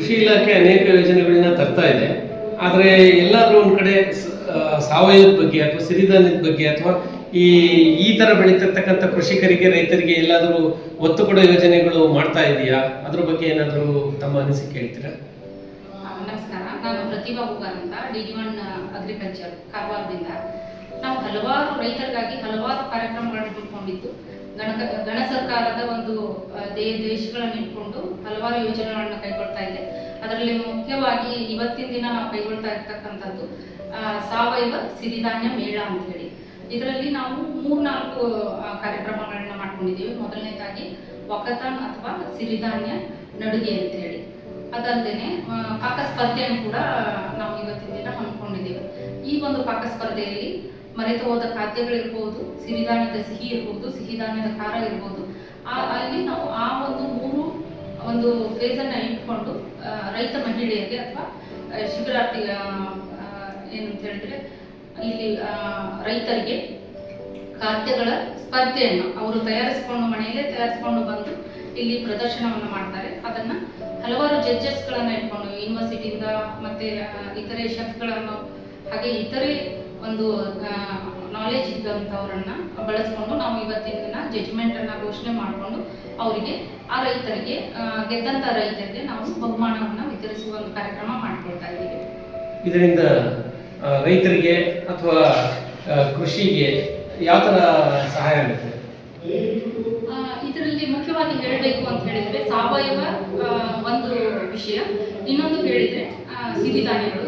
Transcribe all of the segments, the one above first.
ಕೃಷಿ ಇಲಾಖೆ ಅನೇಕ ಯೋಜನೆಗಳನ್ನ ತರ್ತಾ ಇದೆ. ಆದರೆ ಎಲ್ಲಾದರೂ ಒಂದು ಕಡೆ ಸಾವಯವದ ಬಗ್ಗೆ ಅಥವಾ ಸಿರಿಧಾನ್ಯದ ಬಗ್ಗೆ ಅಥವಾ ಈ ತರ ಬೆಳೀತಿರ್ತಕ್ಕಂಥ ಕೃಷಿಕರಿಗೆ, ರೈತರಿಗೆ ಎಲ್ಲಾದರೂ ಒತ್ತು ಕೊಡೋ ಯೋಜನೆಗಳು ಮಾಡ್ತಾ ಇದೆಯಾ? ಅದ್ರ ಬಗ್ಗೆ ಏನಾದರೂ ತಮ್ಮ ಅನಿಸಿಕೆ ಹೇಳ್ತೀರಾ? ನಮಸ್ಕಾರ, ನಾನು ಪ್ರತಿಭಾ ಹೂಗಾರ್ ಅಂತ, DD1 ಅಗ್ರಿಕಲ್ಚರ್ ಕಾರವಾರದಿಂದ. ನಾವು ಹಲವಾರು ರೈತರಿಗಾಗಿ ಹಲವಾರು ಕಾರ್ಯಕ್ರಮಗಳನ್ನು ಇಟ್ಕೊಂಡಿದ್ದು, ಗಣ ಸರ್ಕಾರದ ಒಂದು ದೇಶಗಳನ್ನು ಇಟ್ಕೊಂಡು ಹಲವಾರು ಯೋಜನೆಗಳನ್ನು ಕೈಗೊಳ್ತಾ ಇದೆ. ಅದರಲ್ಲಿ ಮುಖ್ಯವಾಗಿ ಇವತ್ತಿನ ದಿನ ನಾವು ಕೈಗೊಳ್ತಾ ಇರ್ತಕ್ಕಂಥದ್ದು ಸಾವಯವ ಸಿರಿಧಾನ್ಯ ಮೇಳ ಅಂತ ಹೇಳಿ. ಇದರಲ್ಲಿ ನಾವು 3-4 ಕಾರ್ಯಕ್ರಮಗಳನ್ನ ಮಾಡ್ಕೊಂಡಿದ್ದೀವಿ. ಮೊದಲನೇದಾಗಿ ವಕತಾನ್ ಅಥವಾ ಸಿರಿಧಾನ್ಯ ನಡುಗೆ ಅಂತ ಹೇಳಿ, ಅದಲ್ಲದೆ ಪಾಕ ಸ್ಪರ್ಧೆಯನ್ನು ಕೂಡ ನಾವು ಇವತ್ತಿನ ದಿನ ಹಮ್ಮಿಕೊಂಡಿದ್ದೇವೆ. ಈ ಒಂದು ಪಾಕ ಸ್ಪರ್ಧೆಯಲ್ಲಿ ಮರೆತು ಹೋದ ಖಾದ್ಯಗಳಿರ್ಬೋದು, ಸಿರಿಧಾನ್ಯದ ಸಿಹಿ ಇರ್ಬೋದು, ಸಿಹಿಧಾನ್ಯದ ಖಾರ ಇರ್ಬೋದು, ಅಲ್ಲಿ ನಾವು ಆ ಒಂದು ಫೇಸನ್ನು ಇಟ್ಕೊಂಡು ರೈತ ಮಹಿಳೆಯರಿಗೆ ಅಥವಾ ಶಿಬಿರಾರ್ಥಿ ಏನಂತ ಹೇಳಿದ್ರೆ ಇಲ್ಲಿ ರೈತರಿಗೆ ಖಾದ್ಯಗಳ ಸ್ಪರ್ಧೆಯನ್ನು ಅವರು ಮನೆಯಲ್ಲೇ ತಯಾರಿಸಿಕೊಂಡು ಬಂದು ಇಲ್ಲಿ ಪ್ರದರ್ಶನವನ್ನು ಮಾಡ್ತಾರೆ. ಅದನ್ನ ಹಲವಾರು ಜಡ್ಜಸ್ಗಳನ್ನು ಇಟ್ಕೊಂಡು ಯೂನಿವರ್ಸಿಟಿಯಿಂದ ಮತ್ತೆ ಇತರೆ ಶೆಫ್ಗಳನ್ನು ಹಾಗೆ ಇತರೆ ಒಂದು ನಾಲೆಜ್ ಇದ್ದಂಥವ್ರನ್ನ ಬಳಸ್ಕೊಂಡು ನಾವು ಇವತ್ತಿನ ದಿನ ಜಡ್ಜ್ಮೆಂಟ್ ಅನ್ನ ಘೋಷಣೆ ಮಾಡಿಕೊಂಡು ಅವರಿಗೆ ಆ ರೈತರಿಗೆ ಗೆದ್ದಂತ ರೈತರಿಗೆ ನಾವು ಬಹುಮಾನವನ್ನು ವಿತರಿಸುವ ಒಂದು ಕಾರ್ಯಕ್ರಮ ಮಾಡ್ಕೊಳ್ತಾ ಇದ್ದೀವಿ. ಇದರಿಂದ ರೈತರಿಗೆ ಅಥವಾ ಕೃಷಿಗೆ ಯಾವ ತರ ಸಹಾಯ ಆಗುತ್ತೆ? ಇದರಲ್ಲಿ ಮುಖ್ಯವಾಗಿ ಹೇಳಬೇಕು ಅಂತ ಹೇಳಿದ್ರೆ ಸಾವಯವ ಒಂದು ವಿಷಯ, ಇನ್ನೊಂದು ಹೇಳಿದ್ರೆ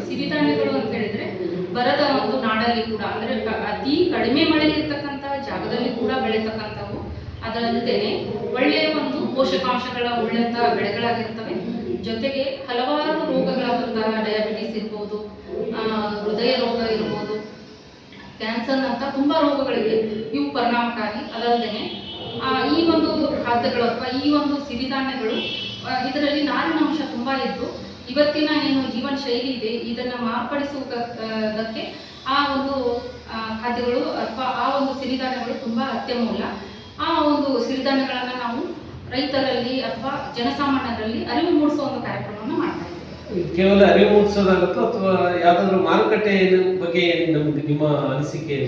ಸಿರಿಧಾನ್ಯಗಳು ಅಂತ ಹೇಳಿದ್ರೆ ಬರದ ಒಂದು ನಾಡಲ್ಲಿ ಕೂಡ ಅಂದ್ರೆ ಅತಿ ಕಡಿಮೆ ಮಳೆ ಇರ್ತಕ್ಕಂತಹ ಜಾಗದಲ್ಲಿ ಕೂಡ ಬೆಳೀತಕ್ಕಂಥವು. ಅದಲ್ಲದೇನೆ ಒಳ್ಳೆಯ ಒಂದು ಪೋಷಕಾಂಶಗಳ ಉಳ್ಳಂತಹ ಬೆಳೆಗಳಾಗಿರ್ತವೆ. ಜೊತೆಗೆ ಹಲವಾರು ರೋಗಗಳಾದಂತಹ ಡಯಾಬಿಟಿಸ್ ಇರ್ಬೋದು, ಹೃದಯ ರೋಗ ಇರ್ಬೋದು, ಕ್ಯಾನ್ಸರ್ ಅಂತ ತುಂಬಾ ರೋಗಗಳಿಗೆ ಇವು ಪರಿಣಾಮಕಾರಿ. ಅದಲ್ಲದೆ ಈ ಒಂದು ಖಾದ್ಯಗಳು ಅಥವಾ ಈ ಒಂದು ಸಿರಿಧಾನ್ಯಗಳು ಇದರಲ್ಲಿ ನಾರಿನಾಂಶ ತುಂಬಾ ಇದ್ದು ಇವತ್ತಿನ ಏನು ಜೀವನ ಶೈಲಿ ಇದೆ ಇದನ್ನ ಮಾರ್ಪಡಿಸುವುದಕ್ಕೆ ಆ ಒಂದು ಖಾದ್ಯಗಳು ಅಥವಾ ಆ ಒಂದು ಸಿರಿಧಾನ್ಯಗಳು ತುಂಬಾ ಅತ್ಯಮೂಲ್ಯ. ಆ ಒಂದು ಸಿರಿಧಾನ್ಯಗಳನ್ನ ನಾವು ರೈತರಲ್ಲಿ ಅಥವಾ ಜನಸಾಮಾನ್ಯರಲ್ಲಿ ಅರಿವು ಮೂಡಿಸುವ ಒಂದು ಕಾರ್ಯಕ್ರಮವನ್ನು ಮಾಡ್ತಾ ಇದ್ದೀವಿ. ಕೇವಲ ಅರಿವು ಮೂಡಿಸೋದಾಗುತ್ತೋ ಅಥವಾ ಯಾವ್ದಾದ್ರು ಮಾರುಕಟ್ಟೆ ಬಗ್ಗೆ ನಿಮ್ಮ ಅನಿಸಿಕೆ?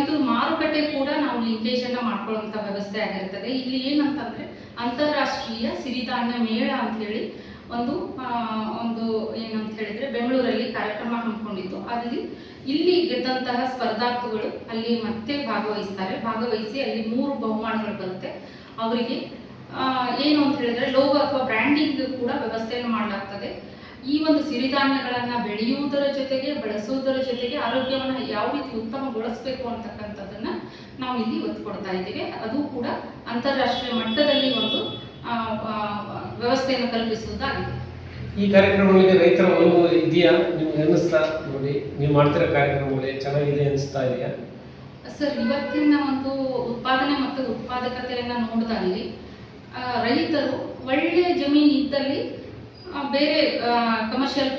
ಇದು ಮಾರುಕಟ್ಟೆ ಕೂಡ ನಾವು ಲಿಂಕೇಜ್ ಅನ್ನ ಮಾಡ್ಕೊಳ್ಳುವಂತ ವ್ಯವಸ್ಥೆ ಆಗಿರ್ತದೆ. ಇಲ್ಲಿ ಏನಂತಂದ್ರೆ ಅಂತಾರಾಷ್ಟ್ರೀಯ ಸಿರಿಧಾನ್ಯ ಮೇಳ ಅಂತ ಹೇಳಿ ಒಂದು ಏನಂತ ಹೇಳಿದ್ರೆ ಬೆಂಗಳೂರಲ್ಲಿ ಕಾರ್ಯಕ್ರಮ ಹಮ್ಮಿಕೊಂಡಿದ್ದು, ಇಲ್ಲಿ ಗೆದ್ದಂತಹ ಸ್ಪರ್ಧಾರ್ಥಿಗಳು ಅಲ್ಲಿ ಮತ್ತೆ ಭಾಗವಹಿಸಿ ಅಲ್ಲಿ 3 ಬಹುಮಾನಗಳು ಬರುತ್ತೆ. ಅವರಿಗೆ ಏನು ಅಂತ ಹೇಳಿದ್ರೆ ಲೋಗೋ ಅಥವಾ ಬ್ರ್ಯಾಂಡಿಂಗ್ ಕೂಡ ವ್ಯವಸ್ಥೆಯನ್ನು ಮಾಡಲಾಗ್ತದೆ. ಈ ಒಂದು ಸಿರಿಧಾನ್ಯಗಳನ್ನ ಬೆಳೆಯುವುದರ ಜೊತೆಗೆ ಬಳಸುವುದರ ಜೊತೆಗೆ ಆರೋಗ್ಯವನ್ನು ಯಾವ ರೀತಿ ಉತ್ತಮಗೊಳಿಸಬೇಕು ಅಂತಕ್ಕಂಥದ್ದನ್ನ ನಾವು ಇಲ್ಲಿ ಒತ್ತು ಕೊಡ್ತಾ ಇದ್ದೀವಿ. ಅದು ಕೂಡ ಅಂತಾರಾಷ್ಟ್ರೀಯ ಮಟ್ಟದಲ್ಲಿ ಒಂದು ವ್ಯವಸ್ಥೆಯನ್ನು ಕಲ್ಪಿಸುವುದಾಗಿದೆ. ಈ ಕಾರ್ಯಕ್ರಮಗಳಿಗೆ ರೈತರ ಒಲವು ಇದೆಯಾ? ನಿಮ್ಗೆ ಅನ್ನಿಸ್ತಾ? ನೋಡಿ, ನೀವು ಮಾಡ್ತಿರೋ ಕಾರ್ಯಕ್ರಮಗಳೇ ಚೆನ್ನಾಗಿದೆ ಅನಿಸ್ತಾ ಇದೆಯಾ ಸರ್? ಇವತ್ತಿನ ಒಂದು ಉತ್ಪಾದನೆ ಮತ್ತು ಉತ್ಪಾದಕತೆಯನ್ನು ನೋಡಿದಲ್ಲಿ ರೈತರು ಒಳ್ಳೆಯ ಜಮೀನು ಇದ್ದಲ್ಲಿ ಬೇರೆ ಕಮರ್ಷಿಯಲ್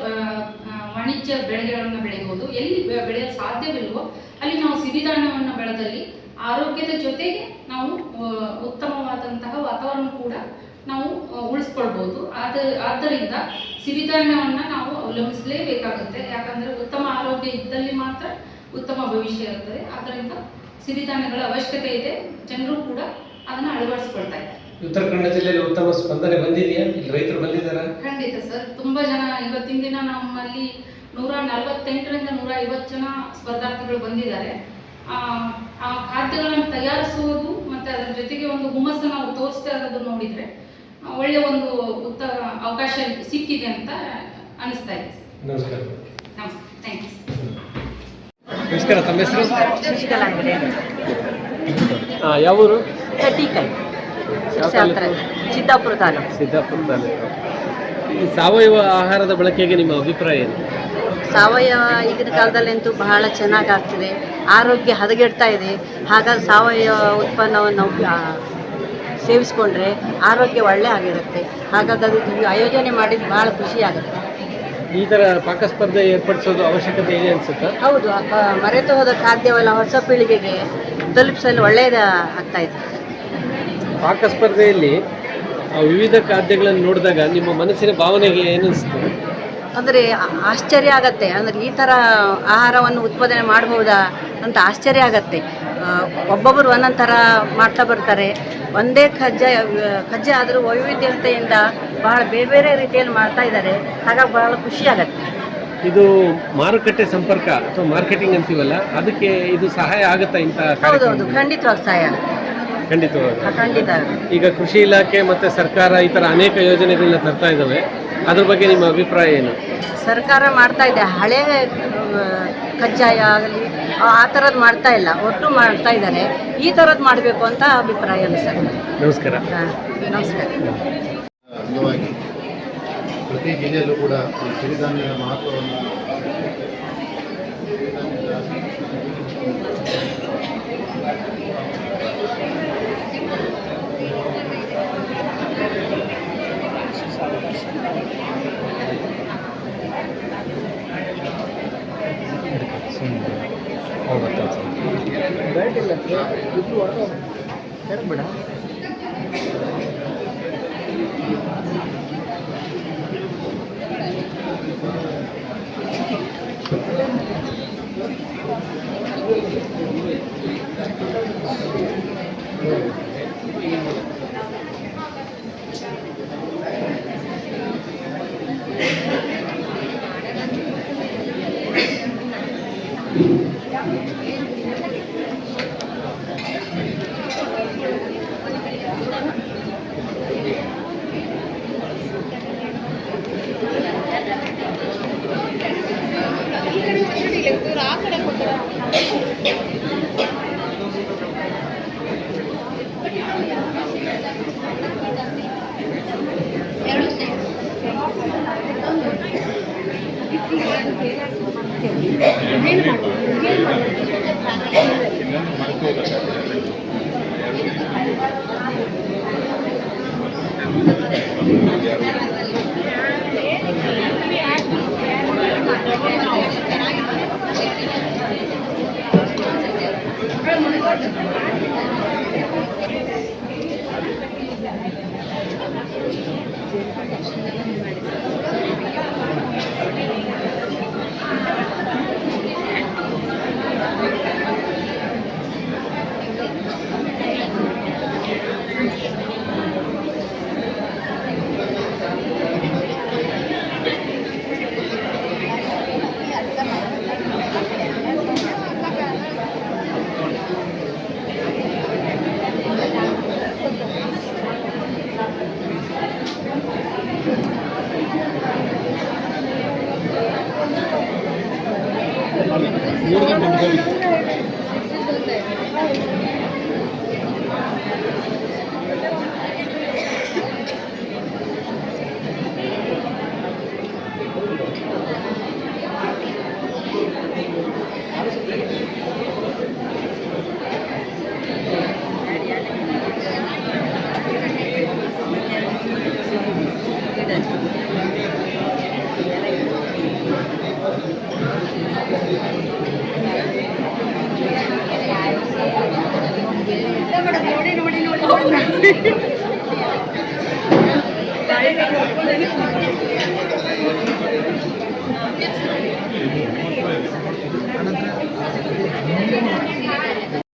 ವಾಣಿಜ್ಯ ಬೆಳೆಗಳನ್ನು ಬೆಳೆಯಬಹುದು. ಎಲ್ಲಿ ಬೆಳೆಯಲು ಸಾಧ್ಯವಿಲ್ವೋ ಅಲ್ಲಿ ನಾವು ಸಿರಿಧಾನ್ಯವನ್ನು ಬೆಳೆದಲ್ಲಿ ಆರೋಗ್ಯದ ಜೊತೆಗೆ ನಾವು ಉತ್ತಮವಾದಂತಹ ವಾತಾವರಣ ಕೂಡ ನಾವು ಉಳಿಸ್ಕೊಳ್ಬಹುದು. ಆದ್ದರಿಂದ ಸಿರಿಧಾನ್ಯವನ್ನು ನಾವು ಅವಲಂಬಿಸಲೇಬೇಕಾಗುತ್ತೆ. ಯಾಕಂದ್ರೆ ಉತ್ತಮ ಆರೋಗ್ಯ ಇದ್ದಲ್ಲಿ ಮಾತ್ರ ಉತ್ತಮ ಭವಿಷ್ಯ ಇರ್ತದೆ. ಆದ್ದರಿಂದ ಸಿರಿಧಾನ್ಯಗಳ ಅವಶ್ಯಕತೆ ಇದೆ. ಜನರು ಕೂಡ ಅದನ್ನ ಅಳವಡಿಸಿಕೊಳ್ತಾ ಇದ್ದಾರೆ. ಉತ್ತರ ಕನ್ನಡ ಜಿಲ್ಲೆಯಲ್ಲಿ ಉತ್ತಮ ಸ್ಪಂದನೆ ಬಂದಿದೆಯಾ? ರೈತರು ಬಂದಿದ್ದಾರಾ? ಖಂಡಿತ ಸರ್, ತುಂಬಾ ಜನ ಇವತ್ತಿನ ದಿನ ನಮ್ಮಲ್ಲಿ 148ರಿಂದ 150 ಜನ ಸ್ಪರ್ಧಾರ್ಥಿಗಳು ಬಂದಿದ್ದಾರೆ. ಆ ಖಾದ್ಯಗಳನ್ನು ತಯಾರಿಸುವುದು ಮತ್ತೆ ಅದರ ಜೊತೆಗೆ ಒಂದು ಹುಮ್ಮಸ್ಸನ್ನು ನಾವು ತೋರಿಸ್ತಾ ಇರೋದು ನೋಡಿದ್ರೆ ಒಳ್ಳೆಯ ಒಂದು ಉತ್ತಮ ಅವಕಾಶ ಸಿಕ್ಕಿದೆ ಅಂತ ಅನಿಸ್ತಾ ಇದೆ. ನಮಸ್ಕಾರ. Thank you. ನಮಸ್ಕಾರ. ತಮ್ಮ ಹೆಸರು? ಶಶಿಕಲಾ ಅಂಗಡಿ. ಯಾವ ಊರು? ಕಟ್ಟಿಕೈ, ಸಿದ್ದಾಪುರ ತಾಲೂಕು. ಈ ಸಾವಯವ ಆಹಾರದ ಬಳಕೆಗೆ ನಿಮ್ಮ ಅಭಿಪ್ರಾಯ ಏನು? ಸಾವಯವ ಈಗಿನ ಕಾಲದಲ್ಲಂತೂ ಬಹಳ ಚೆನ್ನಾಗಾಗ್ತಿದೆ. ಆರೋಗ್ಯ ಹದಗೆಡ್ತಾ ಇದೆ. ಹಾಗಾಗಿ ಸಾವಯವ ಉತ್ಪನ್ನವನ್ನು ಸೇವಿಸ್ಕೊಂಡ್ರೆ ಆರೋಗ್ಯ ಒಳ್ಳೆ ಆಗಿರುತ್ತೆ. ಹಾಗಾಗಿ ಅದು ಆಯೋಜನೆ ಮಾಡಿದ್ದು ಬಹಳ ಖುಷಿ ಆಗುತ್ತೆ. ಈ ಥರ ಪಾಕ ಸ್ಪರ್ಧೆ ಏರ್ಪಡಿಸೋದು ಅವಶ್ಯಕತೆ ಇದೆ ಅನ್ಸುತ್ತಾ? ಹೌದು, ಮರೆತು ಹೋದ ಖಾದ್ಯವೆಲ್ಲ ಹೊಸ ಪೀಳಿಗೆಗೆ ತಲುಪಿಸಲು ಒಳ್ಳೆಯದು ಆಗ್ತಾ ಇದೆ. ಪಾಕ ಸ್ಪರ್ಧೆಯಲ್ಲಿ ಆ ವಿವಿಧ ಖಾದ್ಯಗಳನ್ನು ನೋಡಿದಾಗ ನಿಮ್ಮ ಮನಸ್ಸಿನ ಭಾವನೆಗೆ ಏನಿಸ್ತು? ಅಂದರೆ ಆಶ್ಚರ್ಯ ಆಗತ್ತೆ. ಅಂದರೆ ಈ ಥರ ಆಹಾರವನ್ನು ಉತ್ಪಾದನೆ ಮಾಡ್ಬೋದಾ ಅಂತ ಆಶ್ಚರ್ಯ ಆಗತ್ತೆ. ಒಬ್ಬೊಬ್ಬರು ಒಂದೊಂದು ಥರ ಮಾಡ್ತಾ ಬರ್ತಾರೆ. ಒಂದೇ ಕಜ್ಜಾಯ ಆದರೂ ವೈವಿಧ್ಯತೆಯಿಂದ ಬಹಳ ಬೇರೆ ಬೇರೆ ರೀತಿಯಲ್ಲಿ ಮಾಡ್ತಾ ಇದ್ದಾರೆ. ಹಾಗಾಗಿ ಬಹಳ ಖುಷಿ ಆಗತ್ತೆ. ಇದು ಮಾರುಕಟ್ಟೆ ಸಂಪರ್ಕ ಅಥವಾ ಮಾರ್ಕೆಟಿಂಗ್ ಅಂತೀವಲ್ಲ, ಅದಕ್ಕೆ ಇದು ಸಹಾಯ ಆಗುತ್ತಾ ಇಂಥ ಹೌದೌದು, ಖಂಡಿತವಾಗಿ ಸಹಾಯ ಆಗುತ್ತೆ. ಖಂಡಿತವಾಗಿ. ಖಂಡಿತ. ಈಗ ಕೃಷಿ ಇಲಾಖೆ ಮತ್ತು ಸರ್ಕಾರ ಈ ಥರ ಅನೇಕ ಯೋಜನೆಗಳನ್ನ ತರ್ತಾ ಇದ್ದಾವೆ. ಅದ್ರ ಬಗ್ಗೆ ನಿಮ್ಮ ಅಭಿಪ್ರಾಯ ಏನು? ಸರ್ಕಾರ ಮಾಡ್ತಾ ಇದೆ. ಹಳೆ ಕಜ್ಜಾಯ ಆಗಲಿ ಆ ಥರದ್ದು ಮಾಡ್ತಾ ಇಲ್ಲ, ಒಟ್ಟು ಮಾಡ್ತಾ ಇದ್ದಾರೆ. ಈ ಥರದ್ದು ಮಾಡಬೇಕು ಅಂತ ಅಭಿಪ್ರಾಯ ಅನಿಸುತ್ತೆ. ನಮಸ್ಕಾರ. ನಮಸ್ಕಾರ. ಅಂಗವಾಗಿ ಪ್ರತಿ ಜಿಲ್ಲೆಯಲ್ಲೂ ಕೂಡ ಈ ಸಿರಿಧಾನ್ಯದ ಮಹತ್ವವನ್ನು ನೋಡಿ